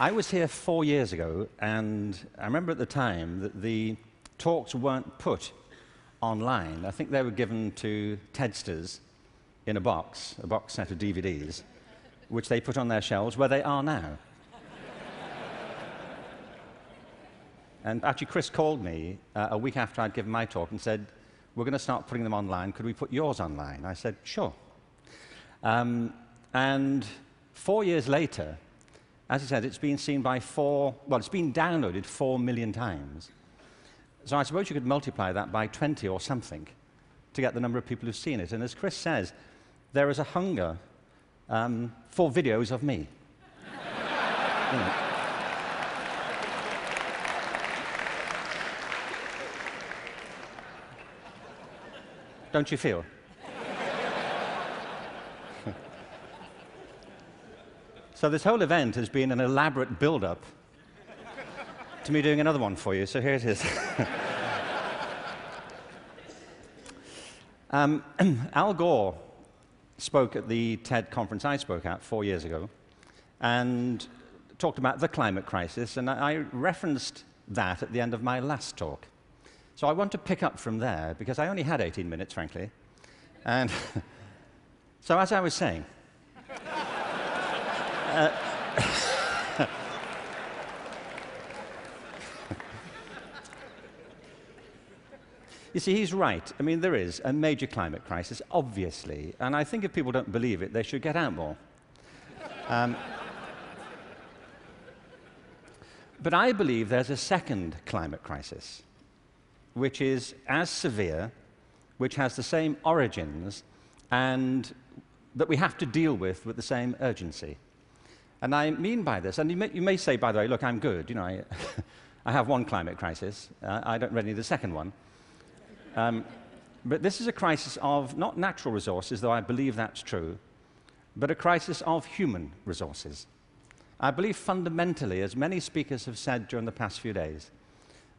I was here 4 years ago, and I remember at the time that the talks weren't put online. I think they were given to TEDsters in a box set of DVDs, which they put on their shelves, where they are now. And actually, Chris called me a week after I'd given my talk and said, "We're going to start putting them online. Could we put yours online?" I said, "Sure." And 4 years later, as he said, it's been seen by it's been downloaded 4 million times. So I suppose you could multiply that by 20 or something to get the number of people who've seen it. And as Chris says, there is a hunger for videos of me. You know. Don't you feel? So this whole event has been an elaborate build-up to me doing another one for you, so here it is. Al Gore spoke at the TED conference I spoke at 4 years ago and talked about the climate crisis, and I referenced that at the end of my last talk. So I want to pick up from there, because I only had 18 minutes, frankly. And so as I was saying, you see, he's right. I mean, there is a major climate crisis, obviously, and I think if people don't believe it, they should get out more. But I believe there's a second climate crisis, which is as severe, which has the same origins, and that we have to deal with the same urgency. And I mean by this, and you may say, by the way, look, I'm good. You know, I have one climate crisis. I don't really need a second one. But this is a crisis of not natural resources, though I believe that's true, but a crisis of human resources. I believe fundamentally, as many speakers have said during the past few days,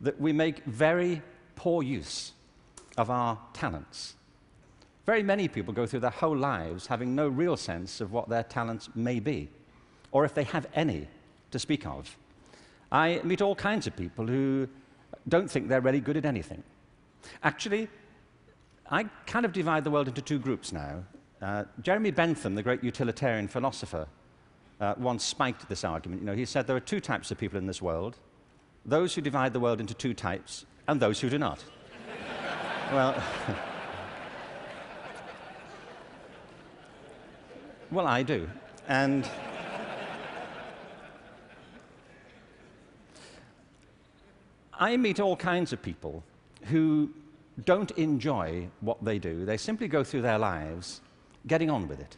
that we make very poor use of our talents. Very many people go through their whole lives having no real sense of what their talents may be, or if they have any to speak of. I meet all kinds of people who don't think they're really good at anything. Actually, I kind of divide the world into two groups now. Jeremy Bentham, the great utilitarian philosopher, once spiked this argument. You know, he said there are two types of people in this world: those who divide the world into two types, and those who do not. Well, well, I do. And I meet all kinds of people who don't enjoy what they do. They simply go through their lives getting on with it.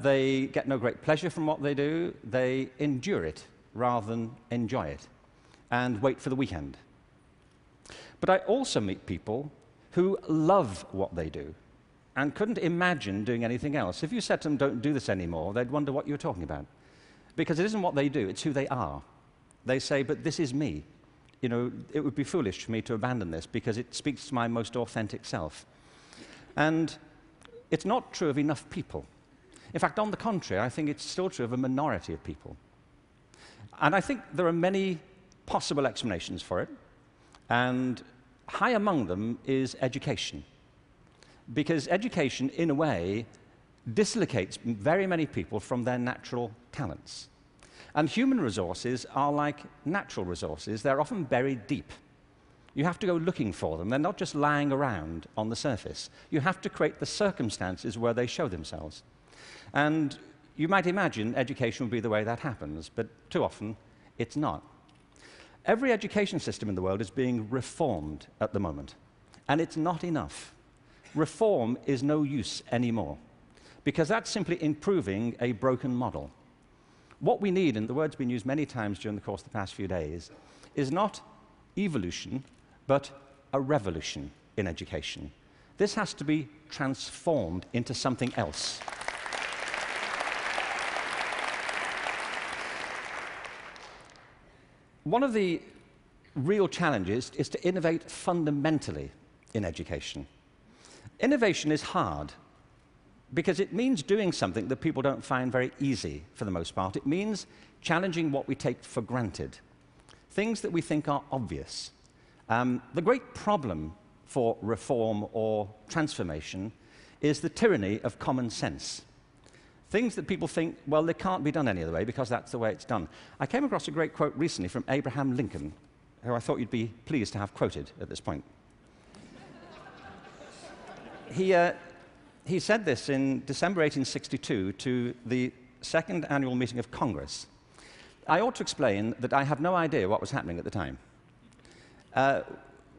They get no great pleasure from what they do. They endure it rather than enjoy it and wait for the weekend. But I also meet people who love what they do and couldn't imagine doing anything else. If you said to them, "Don't do this anymore," they'd wonder what you were talking about. Because it isn't what they do, it's who they are. They say, "But this is me. You know, it would be foolish for me to abandon this because it speaks to my most authentic self." And it's not true of enough people. In fact, on the contrary, I think it's still true of a minority of people. And I think there are many possible explanations for it. And high among them is education. Because education, in a way, dislocates very many people from their natural talents. And human resources are like natural resources. They're often buried deep. You have to go looking for them. They're not just lying around on the surface. You have to create the circumstances where they show themselves. And you might imagine education would be the way that happens, but too often it's not. Every education system in the world is being reformed at the moment, and it's not enough. Reform is no use anymore, because that's simply improving a broken model. What we need, and the word's been used many times during the course of the past few days, is not evolution, but a revolution in education. This has to be transformed into something else. One of the real challenges is to innovate fundamentally in education. Innovation is hard because it means doing something that people don't find very easy for the most part. It means challenging what we take for granted, things that we think are obvious. The great problem for reform or transformation is the tyranny of common sense. Things that people think, well, they can't be done any other way because that's the way it's done. I came across a great quote recently from Abraham Lincoln, who I thought you'd be pleased to have quoted at this point. He said this in December 1862 to the second annual meeting of Congress. I ought to explain that I have no idea what was happening at the time.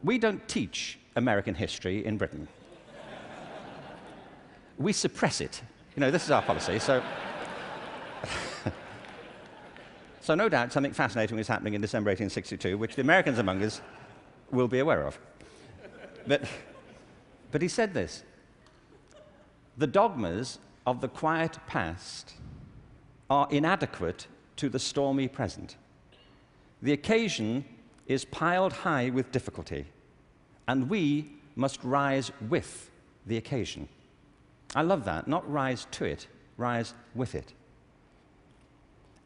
We don't teach American history in Britain. We suppress it. You know, this is our policy. So no doubt something fascinating was happening in December 1862, which the Americans among us will be aware of. But he said this: the dogmas of the quiet past are inadequate to the stormy present. The occasion is piled high with difficulty, and we must rise with the occasion. I love that. Not rise to it, rise with it.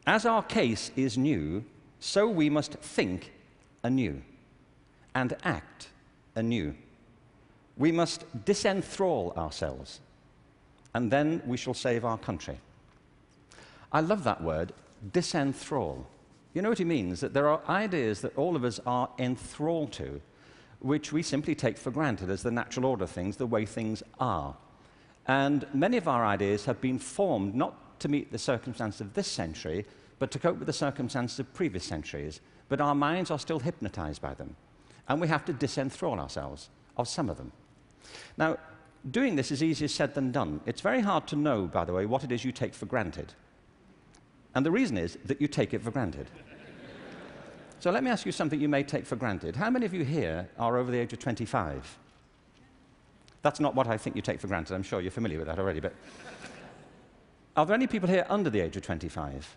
As our case is new, so we must think anew and act anew. We must disenthrall ourselves, and then we shall save our country. I love that word, disenthrall. You know what he means? That there are ideas that all of us are enthralled to, which we simply take for granted as the natural order of things, the way things are. And many of our ideas have been formed not to meet the circumstances of this century, but to cope with the circumstances of previous centuries. But our minds are still hypnotized by them, and we have to disenthrall ourselves of some of them. Now, doing this is easier said than done. It's very hard to know, by the way, what it is you take for granted. And the reason is that you take it for granted. So let me ask you something you may take for granted. How many of you here are over the age of 25? That's not what I think you take for granted. I'm sure you're familiar with that already. But are there any people here under the age of 25?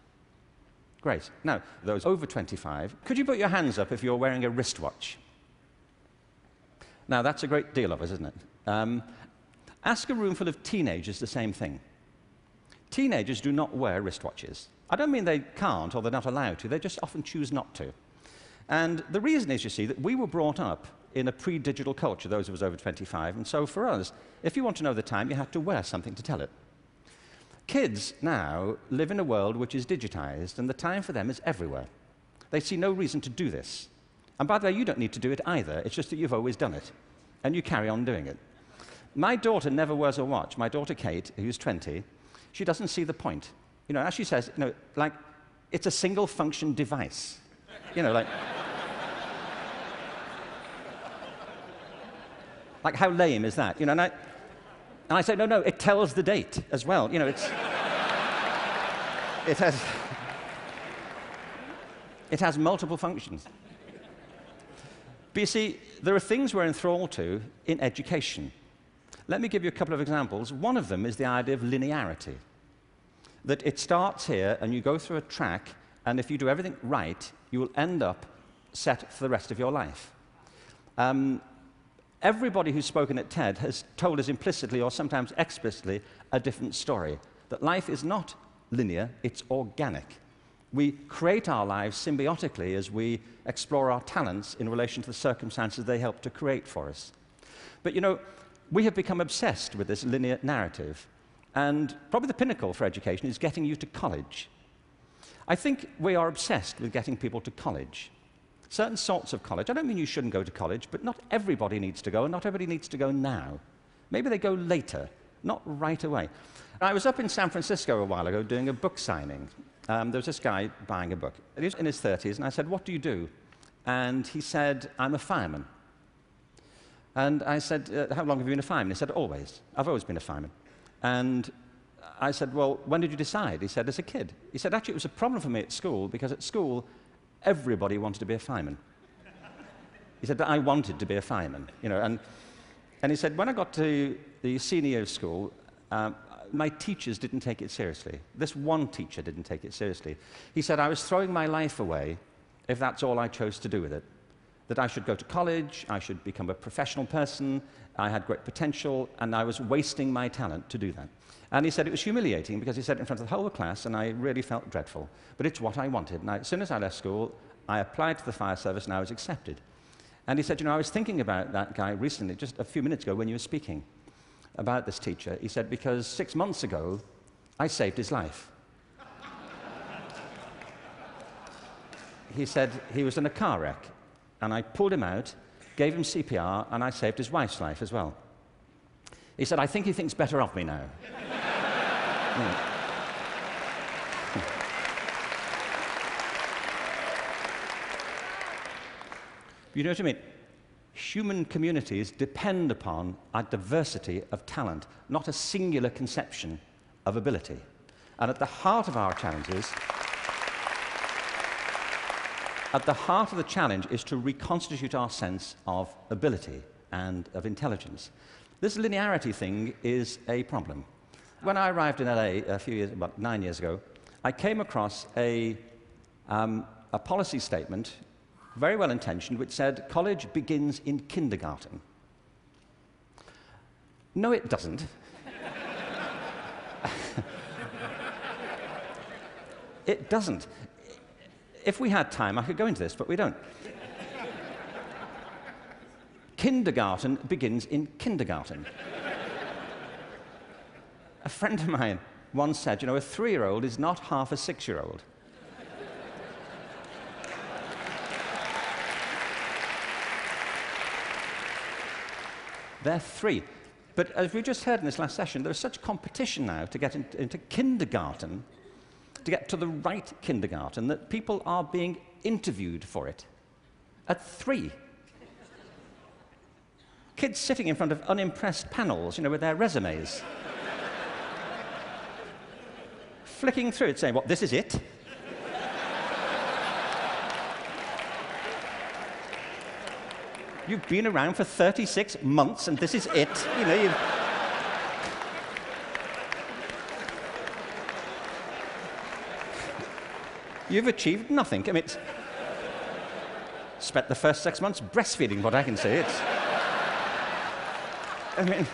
Great. Now, those over 25, could you put your hands up if you're wearing a wristwatch? Now, that's a great deal of us, isn't it? Ask a room full of teenagers the same thing. Teenagers do not wear wristwatches. I don't mean they can't or they're not allowed to. They just often choose not to. And the reason is, you see, that we were brought up in a pre-digital culture, those of us over 25, and so for us, if you want to know the time, you have to wear something to tell it. Kids now live in a world which is digitized, and the time for them is everywhere. They see no reason to do this. And by the way, you don't need to do it either. It's just that you've always done it, and you carry on doing it. My daughter never wears a watch. My daughter Kate, who's 20, she doesn't see the point. You know, as she says, you know, like, it's a single-function device. You know, like... Like, how lame is that? You know, and I say, no, it tells the date as well. You know, it has multiple functions. But you see, there are things we're enthralled to in education. Let me give you a couple of examples. One of them is the idea of linearity. That it starts here, and you go through a track, and if you do everything right, you will end up set for the rest of your life. Everybody who's spoken at TED has told us implicitly or sometimes explicitly a different story, that life is not linear, it's organic. We create our lives symbiotically as we explore our talents in relation to the circumstances they help to create for us. But you know, we have become obsessed with this linear narrative, and probably the pinnacle for education is getting you to college. I think we are obsessed with getting people to college. Certain sorts of college. I don't mean you shouldn't go to college, but not everybody needs to go, and not everybody needs to go now. Maybe they go later, not right away. I was up in San Francisco a while ago doing a book signing. There was this guy buying a book. He was in his 30s, and I said, "What do you do?" And he said, "I'm a fireman." And I said, "How long have you been a fireman?" He said, "Always. I've always been a fireman." And I said, "Well, when did you decide?" He said, "As a kid." He said, "Actually, it was a problem for me at school, because at school, everybody wanted to be a fireman." He said, "But I wanted to be a fireman." You know, and he said, "When I got to the senior year of school, my teachers didn't take it seriously. This one teacher didn't take it seriously." He said, "I was throwing my life away if that's all I chose to do with it. that I should go to college, I should become a professional person, I had great potential, and I was wasting my talent to do that. And he said it was humiliating because he said it in front of the whole class, and I really felt dreadful. But it's what I wanted. And as soon as I left school, I applied to the fire service, and I was accepted. And he said, you know, I was thinking about that guy recently, just a few minutes ago when you were speaking about this teacher. He said, because 6 months ago, I saved his life. He said he was in a car wreck, and I pulled him out, gave him CPR, and I saved his wife's life as well. He said, I think he thinks better of me now. You know what I mean? Human communities depend upon a diversity of talent, not a singular conception of ability. And at the heart of our challenges, at the heart of the challenge is to reconstitute our sense of ability and of intelligence. This linearity thing is a problem. When I arrived in LA about 9 years ago, I came across a policy statement, very well intentioned, which said college begins in kindergarten. No, it doesn't. It doesn't. If we had time, I could go into this, but we don't. Kindergarten begins in kindergarten. A friend of mine once said, you know, a 3-year-old is not half a 6-year-old. They're 3. But as we just heard in this last session, there's such competition now to get into kindergarten, to get to the right kindergarten, that people are being interviewed for it at 3. Kids sitting in front of unimpressed panels, you know, with their resumes. Flicking through it, saying, what, this is it? You've been around for 36 months, and this is it. You know, you've achieved nothing. I mean, spent the first 6 months breastfeeding, what I can say. I mean,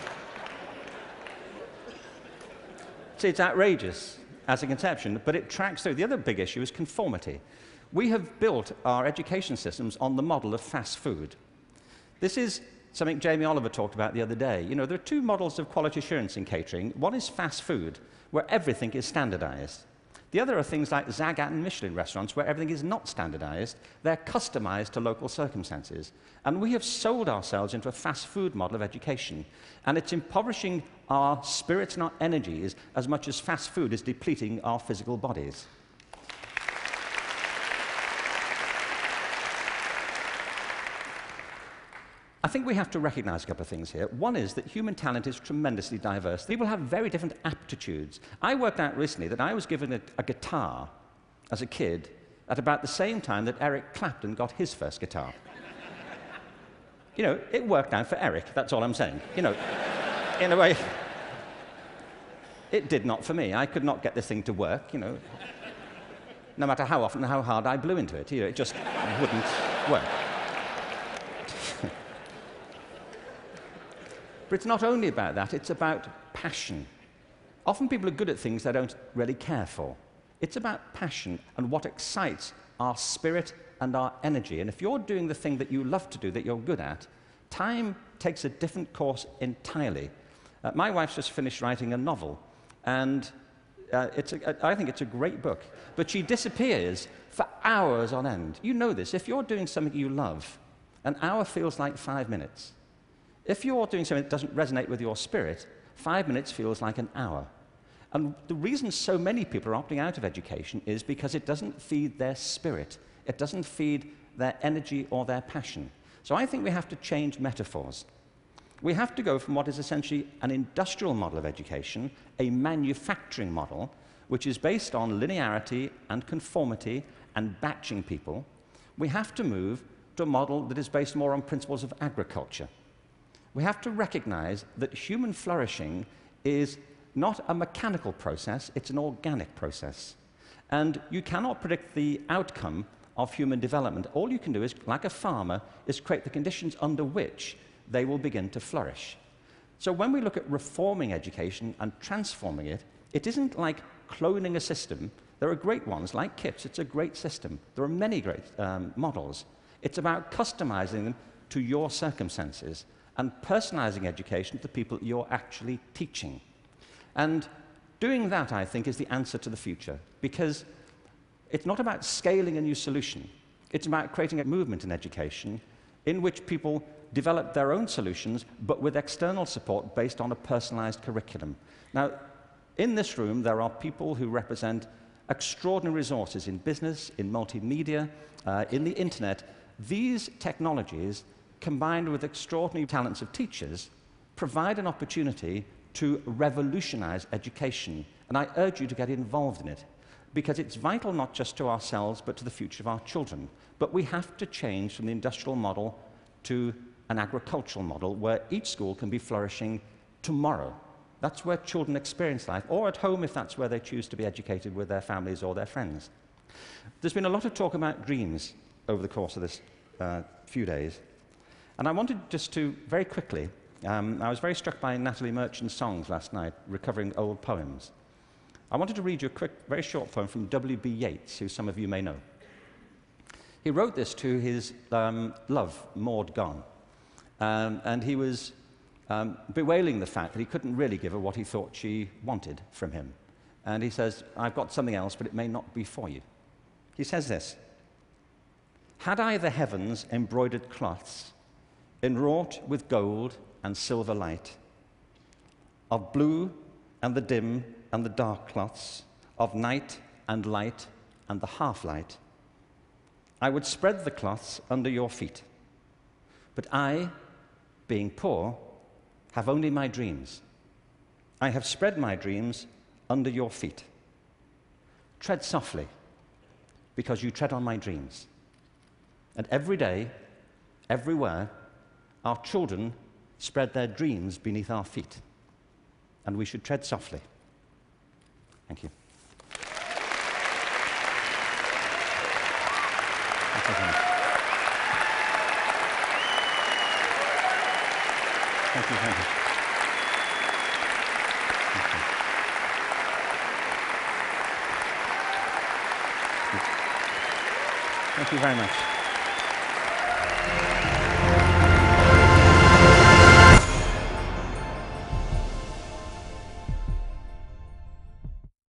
see, it's outrageous as a conception, but it tracks through. The other big issue is conformity. We have built our education systems on the model of fast food. This is something Jamie Oliver talked about the other day. You know, there are 2 models of quality assurance in catering. One is fast food, where everything is standardized. The other are things like Zagat and Michelin restaurants, where everything is not standardized. They're customized to local circumstances. And we have sold ourselves into a fast food model of education. And it's impoverishing our spirits and our energies as much as fast food is depleting our physical bodies. I think we have to recognize a couple of things here. One is that human talent is tremendously diverse. People have very different aptitudes. I worked out recently that I was given a guitar as a kid at about the same time that Eric Clapton got his first guitar. You know, it worked out for Eric, that's all I'm saying. You know, in a way, it did not for me. I could not get this thing to work, you know. No matter how often and how hard I blew into it, you know, it just wouldn't work. But it's not only about that, it's about passion. Often people are good at things they don't really care for. It's about passion and what excites our spirit and our energy. And if you're doing the thing that you love to do, that you're good at, time takes a different course entirely. My wife's just finished writing a novel, and I think it's a great book. But she disappears for hours on end. You know this. If you're doing something you love, an hour feels like 5 minutes. If you're doing something that doesn't resonate with your spirit, 5 minutes feels like an hour. And the reason so many people are opting out of education is because it doesn't feed their spirit. It doesn't feed their energy or their passion. So I think we have to change metaphors. We have to go from what is essentially an industrial model of education, a manufacturing model, which is based on linearity and conformity and batching people. We have to move to a model that is based more on principles of agriculture. We have to recognize that human flourishing is not a mechanical process, it's an organic process. And you cannot predict the outcome of human development. All you can do is, like a farmer, is create the conditions under which they will begin to flourish. So when we look at reforming education and transforming it, it isn't like cloning a system. There are great ones, like KIPS. It's a great system. There are many great models. It's about customizing them to your circumstances and personalizing education to the people you're actually teaching. And doing that, I think, is the answer to the future, because it's not about scaling a new solution. It's about creating a movement in education in which people develop their own solutions, but with external support based on a personalized curriculum. Now, in this room, there are people who represent extraordinary resources in business, in multimedia, in the internet. These technologies, combined with extraordinary talents of teachers, provide an opportunity to revolutionize education. And I urge you to get involved in it, because it's vital not just to ourselves, but to the future of our children. But we have to change from the industrial model to an agricultural model where each school can be flourishing tomorrow. That's where children experience life, or at home if that's where they choose to be educated with their families or their friends. There's been a lot of talk about dreams over the course of this few days. And I wanted just to, very quickly, I was very struck by Natalie Merchant's songs last night, recovering old poems. I wanted to read you a quick, very short poem from W.B. Yeats, who some of you may know. He wrote this to his love, Maud Gonne, and he was bewailing the fact that he couldn't really give her what he thought she wanted from him. And he says, "I've got something else, but it may not be for you." He says this: "Had I the heavens embroidered cloths, enwrought with gold and silver light, of blue and the dim and the dark cloths, of night and light and the half-light, I would spread the cloths under your feet. But I, being poor, have only my dreams. I have spread my dreams under your feet. Tread softly, because you tread on my dreams. And every day, everywhere, our children spread their dreams beneath our feet. And we should tread softly." Thank you. Thank you very much. Thank you very much. Thank you very much.